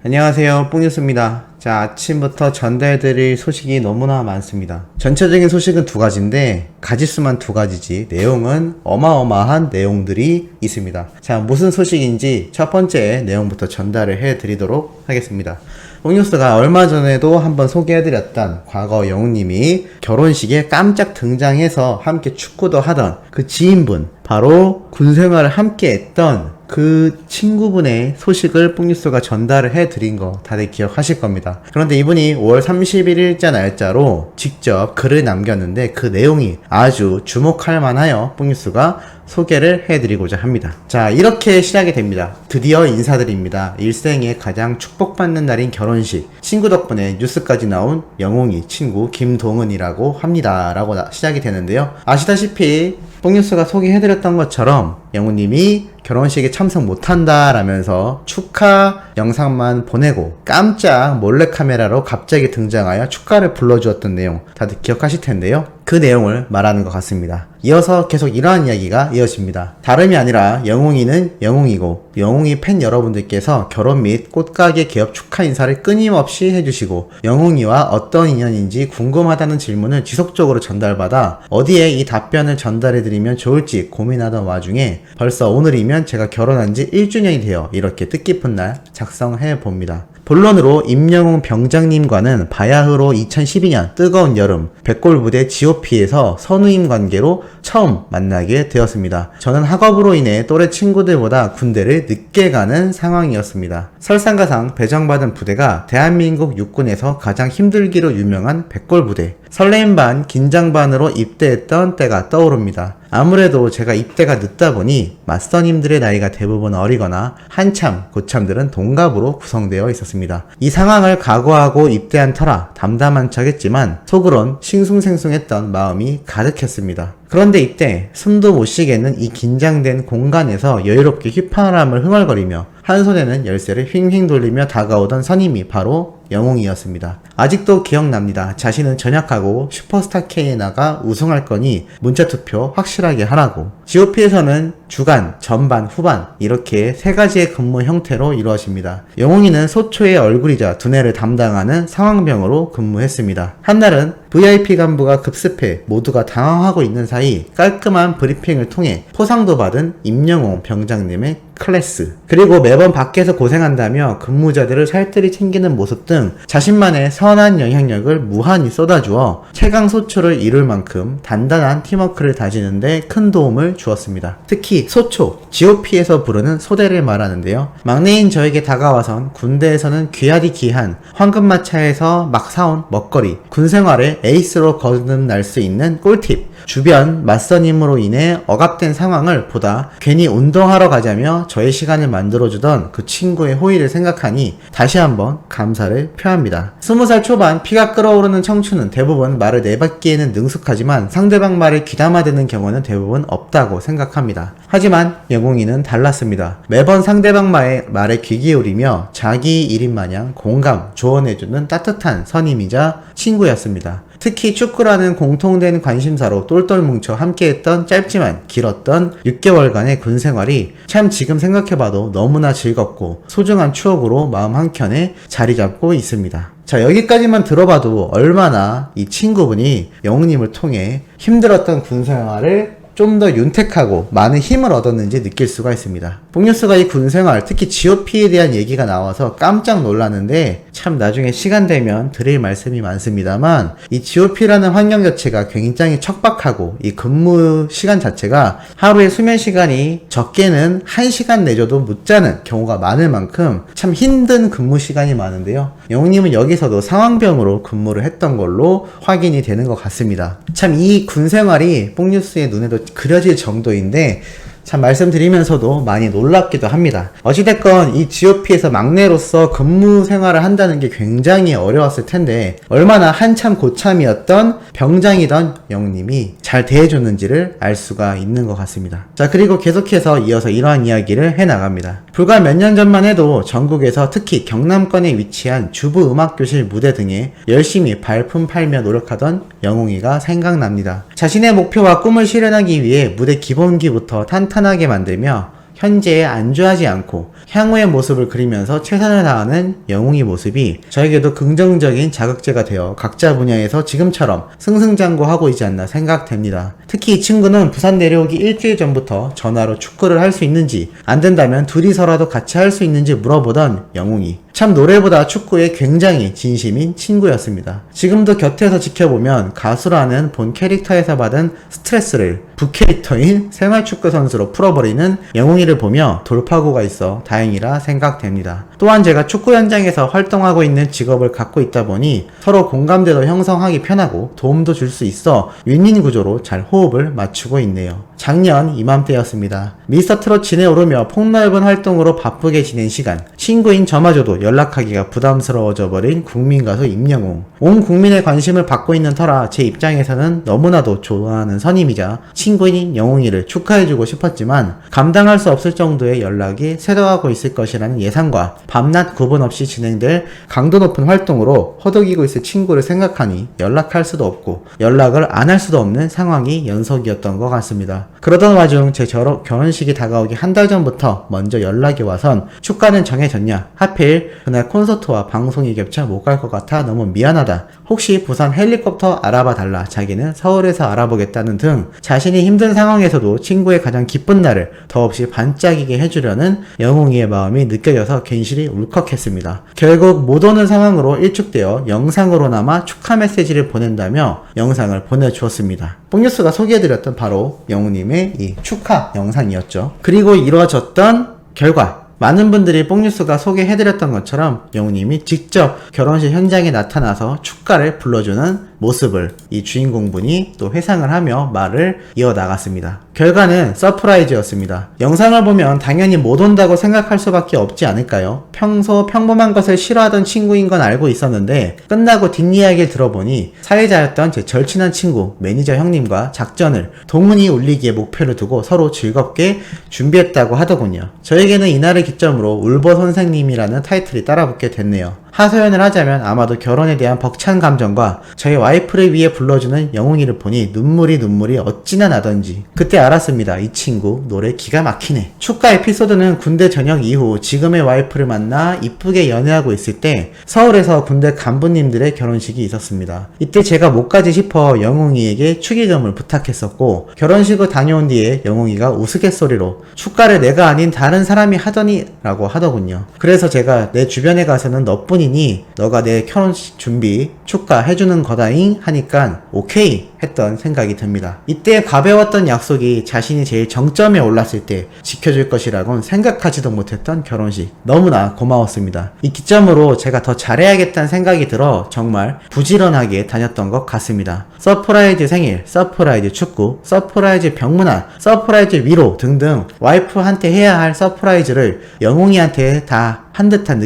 안녕하세요, 뽕뉴스입니다. 자, 아침부터 전달드릴 소식이 너무나 많습니다. 전체적인 소식은 두 가지인데 가지수만 두 가지지 내용은 어마어마한 내용들이 있습니다. 자, 무슨 소식인지 첫 번째 내용부터 전달을 해드리도록 하겠습니다. 뽕뉴스가 얼마 전에도 한번 소개해드렸던 과거 영웅님이 결혼식에 깜짝 등장해서 함께 축구도 하던 그 지인분, 바로 군생활을 함께 했던 그 친구분의 소식을 뽕뉴스가 전달을 해드린 거 다들 기억하실 겁니다. 그런데 이분이 5월 31일자 날짜로 직접 글을 남겼는데 그 내용이 아주 주목할 만하여 뽕뉴스가 소개를 해드리고자 합니다. 자, 이렇게 시작이 됩니다. 드디어 인사드립니다. 일생에 가장 축복받는 날인 결혼식. 친구 덕분에 뉴스까지 나온 영웅이 친구 김동은이라고 합니다. 라고 시작이 되는데요. 아시다시피 뽕뉴스가 소개해드렸던 것처럼 영웅님이 결혼식에 참석 못한다 라면서 축하 영상만 보내고 깜짝 몰래카메라로 갑자기 등장하여 축가를 불러주었던 내용 다들 기억하실 텐데요. 그 내용을 말하는 것 같습니다. 이어서 계속 이러한 이야기가 이어집니다. 다름이 아니라 영웅이는 영웅이고 영웅이 팬 여러분들께서 결혼 및 꽃가게 개업 축하 인사를 끊임없이 해주시고 영웅이와 어떤 인연인지 궁금하다는 질문을 지속적으로 전달받아 어디에 이 답변을 전달해드리면 좋을지 고민하던 와중에 벌써 오늘이면 제가 결혼한 지 1주년이 되어 이렇게 뜻깊은 날 작성해 봅니다. 본론으로 임영웅 병장님과는 바야흐로 2012년 뜨거운 여름 백골부대 GOP에서 선후임 관계로 처음 만나게 되었습니다. 저는 학업으로 인해 또래 친구들보다 군대를 늦게 가는 상황이었습니다. 설상가상 배정받은 부대가 대한민국 육군에서 가장 힘들기로 유명한 백골부대. 설레임 반 긴장 반으로 입대했던 때가 떠오릅니다. 아무래도 제가 입대가 늦다 보니 맞선임들의 나이가 대부분 어리거나 한참 고참들은 동갑으로 구성되어 있었습니다. 이 상황을 각오하고 입대한 터라 담담한 척했지만 속으론 싱숭생숭했던 마음이 가득했습니다. 그런데 이때 숨도 못 쉬겠는 이 긴장된 공간에서 여유롭게 휘파람을 흥얼거리며 한 손에는 열쇠를 휑휑 돌리며 다가오던 선임이 바로 영웅이었습니다. 아직도 기억납니다. 자신은 전역하고 슈퍼스타 K에 나가 우승할 거니 문자투표 확실하게 하라고. GOP에서는 주간, 전반, 후반 이렇게 세 가지의 근무 형태로 이루어집니다. 영웅이는 소초의 얼굴이자 두뇌를 담당하는 상황병으로 근무했습니다. 한날은 VIP 간부가 급습해 모두가 당황하고 있는 사이 깔끔한 브리핑을 통해 포상도 받은 임영웅 병장님의 클래스, 그리고 매번 밖에서 고생한다며 근무자들을 살뜰히 챙기는 모습 등 자신만의 선한 영향력을 무한히 쏟아주어 최강 소초를 이룰 만큼 단단한 팀워크를 다지는데 큰 도움을 주었습니다. 특히 소초, GOP에서 부르는 소대를 말하는데요. 막내인 저에게 다가와선 군대에서는 귀하디 귀한 황금마차에서 막 사온 먹거리, 군생활에 에이스로 거듭날 수 있는 꿀팁, 주변 맞선임으로 인해 억압된 상황을 보다 괜히 운동하러 가자며 저의 시간을 만들어주던 그 친구의 호의를 생각하니 다시 한번 감사를 표합니다. 20살 초반 피가 끓어오르는 청춘은 대부분 말을 내뱉기에는 능숙하지만 상대방 말을 귀담아 듣는 경우는 대부분 없다고 생각합니다. 하지만 영웅이는 달랐습니다. 매번 상대방 말에 귀 기울이며 자기 일인 마냥 공감, 조언해주는 따뜻한 선임이자 친구였습니다. 특히 축구라는 공통된 관심사로 똘똘 뭉쳐 함께했던 짧지만 길었던 6개월간의 군생활이 참 지금 생각해봐도 너무나 즐겁고 소중한 추억으로 마음 한켠에 자리 잡고 있습니다. 자, 여기까지만 들어봐도 얼마나 이 친구분이 영웅님을 통해 힘들었던 군생활을 좀 더 윤택하고 많은 힘을 얻었는지 느낄 수가 있습니다. 뽕뉴스가 이 군생활, 특히 GOP에 대한 얘기가 나와서 깜짝 놀랐는데 참 나중에 시간 되면 드릴 말씀이 많습니다만 이 GOP라는 환경 자체가 굉장히 척박하고 이 근무 시간 자체가 하루에 수면 시간이 적게는 1시간 내줘도 못 자는 경우가 많을 만큼 참 힘든 근무 시간이 많은데요. 영웅님은 여기서도 상황병으로 근무를 했던 걸로 확인이 되는 것 같습니다. 참 이 군생활이 뽕뉴스의 눈에도 그려질 정도인데 참 말씀드리면서도 많이 놀랍기도 합니다. 어찌됐건 이 GOP에서 막내로서 근무 생활을 한다는 게 굉장히 어려웠을 텐데 얼마나 한참 고참이었던 병장이던 영웅님이 잘 대해줬는지를 알 수가 있는 것 같습니다. 자, 그리고 계속해서 이어서 이러한 이야기를 해나갑니다. 불과 몇 년 전만 해도 전국에서 특히 경남권에 위치한 주부음악교실 무대 등에 열심히 발품 팔며 노력하던 영웅이가 생각납니다. 자신의 목표와 꿈을 실현하기 위해 무대 기본기부터 탄탄하게 만들며 현재에 안주하지 않고 향후의 모습을 그리면서 최선을 다하는 영웅의 모습이 저에게도 긍정적인 자극제가 되어 각자 분야에서 지금처럼 승승장구하고 있지 않나 생각됩니다. 특히 이 친구는 부산 내려오기 일주일 전부터 전화로 축구를 할 수 있는지, 안 된다면 둘이서라도 같이 할 수 있는지 물어보던 영웅이 참 노래보다 축구에 굉장히 진심인 친구였습니다. 지금도 곁에서 지켜보면 가수라는 본 캐릭터에서 받은 스트레스를 부캐릭터인 생활축구 선수로 풀어버리는 영웅이를 보며 돌파구가 있어 다행이라 생각됩니다. 또한 제가 축구 현장에서 활동하고 있는 직업을 갖고 있다 보니 서로 공감대도 형성하기 편하고 도움도 줄 수 있어 윈윈 구조로 잘 호흡을 맞추고 있네요. 작년 이맘때였습니다. 미스터트롯 진에 오르며 폭넓은 활동으로 바쁘게 지낸 시간, 친구인 저마저도 연락하기가 부담스러워져 버린 국민가수 임영웅. 온 국민의 관심을 받고 있는 터라 제 입장에서는 너무나도 좋아하는 선임이자 친구인 영웅이를 축하해주고 싶었지만 감당할 수 없을 정도의 연락이 쇄도하고 있을 것이라는 예상과 밤낮 구분 없이 진행될 강도 높은 활동으로 허덕이고 있을 친구를 생각하니 연락할 수도 없고 연락을 안 할 수도 없는 상황이 연속이었던 것 같습니다. 그러던 와중 제 결혼식이 다가오기 한 달 전부터 먼저 연락이 와선 축가는 정해졌냐? 하필 그날 콘서트와 방송이 겹쳐 못 갈 것 같아 너무 미안하다. 혹시 부산 헬리콥터 알아봐 달라. 자기는 서울에서 알아보겠다는 등 자신이 힘든 상황에서도 친구의 가장 기쁜 날을 더없이 반짝이게 해주려는 영웅이의 마음이 느껴져서 괜시리 울컥했습니다. 결국 못 오는 상황으로 일축되어 영상으로나마 축하 메시지를 보낸다며 영상을 보내주었습니다. 뽕뉴스가 소개해드렸던 바로 영웅님의 이 축하 영상이었죠. 그리고 이루어졌던 결과, 많은 분들이 뽕뉴스가 소개해드렸던 것처럼 영웅님이 직접 결혼식 현장에 나타나서 축가를 불러주는 모습을 이 주인공분이 또 회상을 하며 말을 이어나갔습니다. 결과는 서프라이즈였습니다. 영상을 보면 당연히 못 온다고 생각할 수밖에 없지 않을까요? 평소 평범한 것을 싫어하던 친구인 건 알고 있었는데 끝나고 뒷이야기를 들어보니 사회자였던 제 절친한 친구 매니저 형님과 작전을 동문이 울리기에 목표를 두고 서로 즐겁게 준비했다고 하더군요. 저에게는 이날을 기점으로 울보 선생님이라는 타이틀이 따라붙게 됐네요. 하소연을 하자면 아마도 결혼에 대한 벅찬 감정과 저의 와이프를 위해 불러주는 영웅이를 보니 눈물이 어찌나 나던지 그때 알았습니다. 이 친구 노래 기가 막히네. 축가 에피소드는 군대 전역 이후 지금의 와이프를 만나 이쁘게 연애하고 있을 때 서울에서 군대 간부님들의 결혼식이 있었습니다. 이때 제가 못 가지 싶어 영웅이에게 축의금을 부탁했었고 결혼식을 다녀온 뒤에 영웅이가 우스갯소리로 축가를 내가 아닌 다른 사람이 하더니 라고 하더군요. 그래서 제가 내 주변에 가서는 너뿐이니 너가 내 결혼식 준비 축가 해주는 거다잉 하니까 오케이 했던 생각이 듭니다. 이때 가벼웠던 약속이 자신이 제일 정점에 올랐을 때 지켜줄 것이라곤 생각하지도 못했던 결혼식, 너무나 고마웠습니다. 이 기점으로 제가 더 잘해야겠다는 생각이 들어 정말 부지런하게 다녔던 것 같습니다. 서프라이즈 생일, 서프라이즈 축구, 서프라이즈 병문안, 서프라이즈 위로 등등 와이프한테 해야 할 서프라이즈를 영웅이한테 다 한 듯한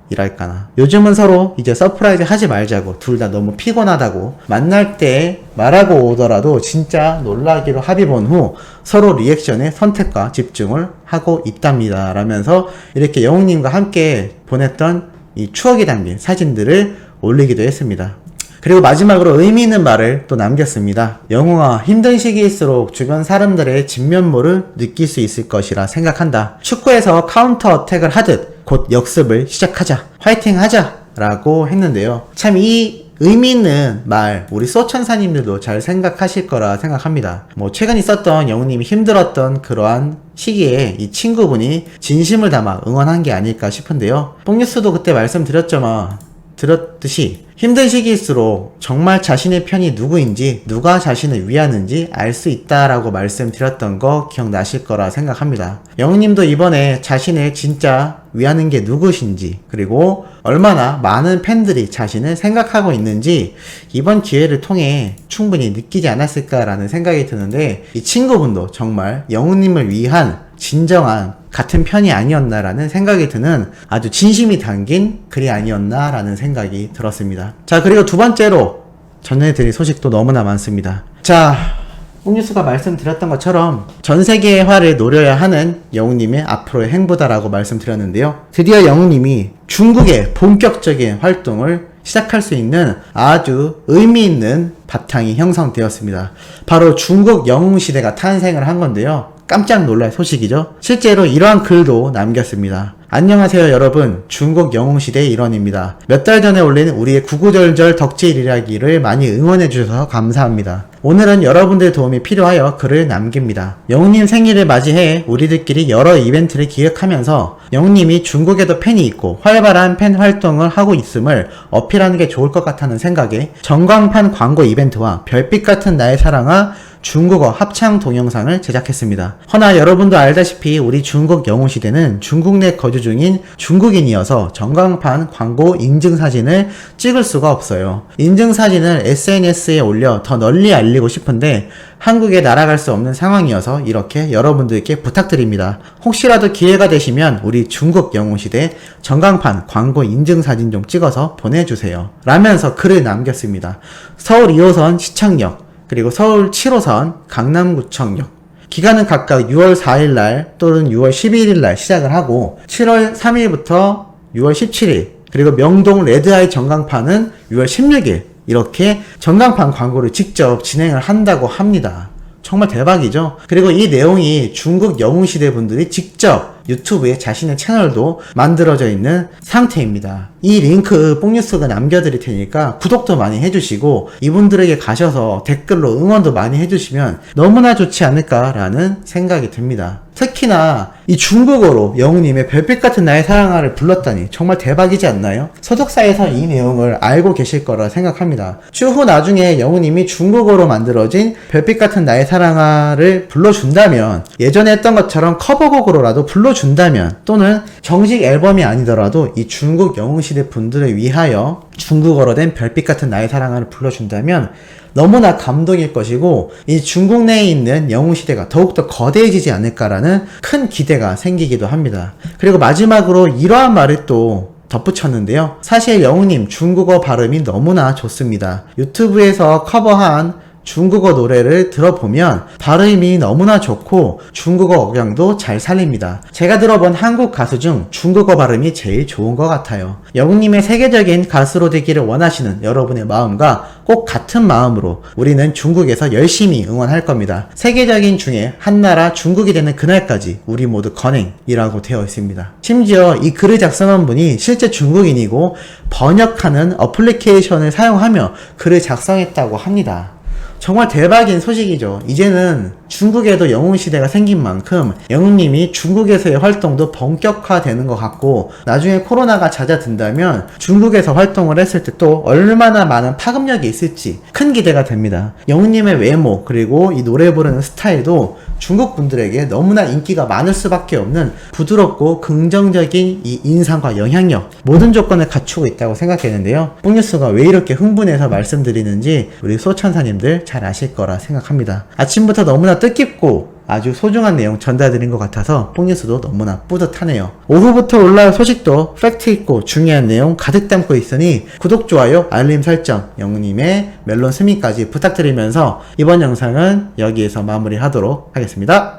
느낌이랄까나. 요즘은 서로 이제 서프라이즈 하지 말자고, 둘 다 너무 피곤하다고 만날 때 말하고 오더라도 진짜 놀라기로 합의 본 후 서로 리액션에 선택과 집중을 하고 있답니다 라면서 이렇게 영웅님과 함께 보냈던 이 추억이 담긴 사진들을 올리기도 했습니다. 그리고 마지막으로 의미 있는 말을 또 남겼습니다. 영웅아, 힘든 시기일수록 주변 사람들의 진면모를 느낄 수 있을 것이라 생각한다. 축구에서 카운터 어택을 하듯 곧 역습을 시작하자. 화이팅 하자! 라고 했는데요. 참 이 의미 있는 말 우리 소천사님들도 잘 생각하실 거라 생각합니다. 최근 있었던 영웅님이 힘들었던 그러한 시기에 이 친구분이 진심을 담아 응원한 게 아닐까 싶은데요. 뽕뉴스도 그때 들었듯이 힘든 시기일수록 정말 자신의 편이 누구인지, 누가 자신을 위하는지 알 수 있다라고 말씀드렸던 거 기억나실 거라 생각합니다. 영웅님도 이번에 자신을 진짜 위하는 게 누구신지, 그리고 얼마나 많은 팬들이 자신을 생각하고 있는지 이번 기회를 통해 충분히 느끼지 않았을까라는 생각이 드는데, 이 친구분도 정말 영웅님을 위한 진정한 같은 편이 아니었나라는 생각이 드는 아주 진심이 담긴 글이 아니었나라는 생각이 들었습니다. 자, 그리고 두 번째로 전해드릴 소식도 너무나 많습니다. 자, 뽕뉴스가 말씀드렸던 것처럼 전 세계의 화를 노려야 하는 영웅님의 앞으로의 행보다라고 말씀드렸는데요. 드디어 영웅님이 중국의 본격적인 활동을 시작할 수 있는 아주 의미 있는 바탕이 형성되었습니다. 바로 중국 영웅시대가 탄생을 한 건데요. 깜짝 놀랄 소식이죠. 실제로 이러한 글도 남겼습니다. 안녕하세요 여러분, 중국 영웅시대의 일원입니다. 몇 달 전에 올린 우리의 구구절절 덕질 이야기를 많이 응원해주셔서 감사합니다. 오늘은 여러분들의 도움이 필요하여 글을 남깁니다. 영웅님 생일을 맞이해 우리들끼리 여러 이벤트를 기획하면서 영웅님이 중국에도 팬이 있고 활발한 팬 활동을 하고 있음을 어필하는 게 좋을 것 같다는 생각에 전광판 광고 이벤트와 별빛 같은 나의 사랑아 중국어 합창 동영상을 제작했습니다. 허나 여러분도 알다시피 우리 중국 영웅시대는 중국 내 거주 중인 중국인이어서 전광판 광고 인증사진을 찍을 수가 없어요. 인증사진을 SNS에 올려 더 널리 알리고 싶은데 한국에 날아갈 수 없는 상황이어서 이렇게 여러분들께 부탁드립니다. 혹시라도 기회가 되시면 우리 중국 영웅시대 전광판 광고 인증사진 좀 찍어서 보내주세요. 라면서 글을 남겼습니다. 서울 2호선 시청역 그리고 서울 7호선 강남구청역 기간은 각각 6월 4일날 또는 6월 11일날 시작을 하고 7월 3일부터 6월 17일 그리고 명동 레드아이 전광판은 6월 16일 이렇게 전광판 광고를 직접 진행을 한다고 합니다. 정말 대박이죠. 그리고 이 내용이 중국 영웅시대 분들이 직접 유튜브에 자신의 채널도 만들어져 있는 상태입니다. 이 링크 뽕뉴스가 남겨드릴 테니까 구독도 많이 해주시고 이분들에게 가셔서 댓글로 응원도 많이 해주시면 너무나 좋지 않을까라는 생각이 듭니다. 특히나 이 중국어로 영웅님의 별빛 같은 나의 사랑아를 불렀다니 정말 대박이지 않나요? 소속사에서 이 내용을 알고 계실 거라 생각합니다. 추후 나중에 영웅님이 중국어로 만들어진 별빛 같은 나의 사랑아를 불러준다면 예전에 했던 것처럼 커버곡으로라도 불러준다면 또는 정식 앨범이 아니더라도 이 중국 영웅시대 분들을 위하여 중국어로 된 별빛 같은 나의 사랑아를 불러준다면 너무나 감동일 것이고 이 중국 내에 있는 영웅시대가 더욱더 거대해지지 않을까라는 큰 기대가 생기기도 합니다. 그리고 마지막으로 이러한 말을 또 덧붙였는데요. 사실 영웅님 중국어 발음이 너무나 좋습니다. 유튜브에서 커버한 중국어 노래를 들어보면 발음이 너무나 좋고 중국어 억양도 잘 살립니다. 제가 들어본 한국 가수 중 중국어 발음이 제일 좋은 것 같아요. 영웅님의 세계적인 가수로 되기를 원하시는 여러분의 마음과 꼭 같은 마음으로 우리는 중국에서 열심히 응원할 겁니다. 세계적인 중에 한 나라 중국이 되는 그날까지 우리 모두 건행이라고 되어 있습니다. 심지어 이 글을 작성한 분이 실제 중국인이고 번역하는 어플리케이션을 사용하며 글을 작성했다고 합니다. 정말 대박인 소식이죠. 이제는 중국에도 영웅시대가 생긴 만큼 영웅님이 중국에서의 활동도 본격화되는 것 같고 나중에 코로나가 잦아든다면 중국에서 활동을 했을 때 또 얼마나 많은 파급력이 있을지 큰 기대가 됩니다. 영웅님의 외모 그리고 이 노래 부르는 스타일도 중국 분들에게 너무나 인기가 많을 수밖에 없는 부드럽고 긍정적인 이 인상과 영향력 모든 조건을 갖추고 있다고 생각했는데요. 뽕뉴스가 왜 이렇게 흥분해서 말씀드리는지 우리 소천사님들 잘 아실 거라 생각합니다. 아침부터 너무나 뜻깊고 아주 소중한 내용 전달드린 것 같아서 뽕뉴스도 너무나 뿌듯하네요. 오후부터 올라올 소식도 팩트있고 중요한 내용 가득 담고 있으니 구독, 좋아요, 알림 설정, 영웅님의 멜론 스밍까지 부탁드리면서 이번 영상은 여기에서 마무리하도록 하겠습니다.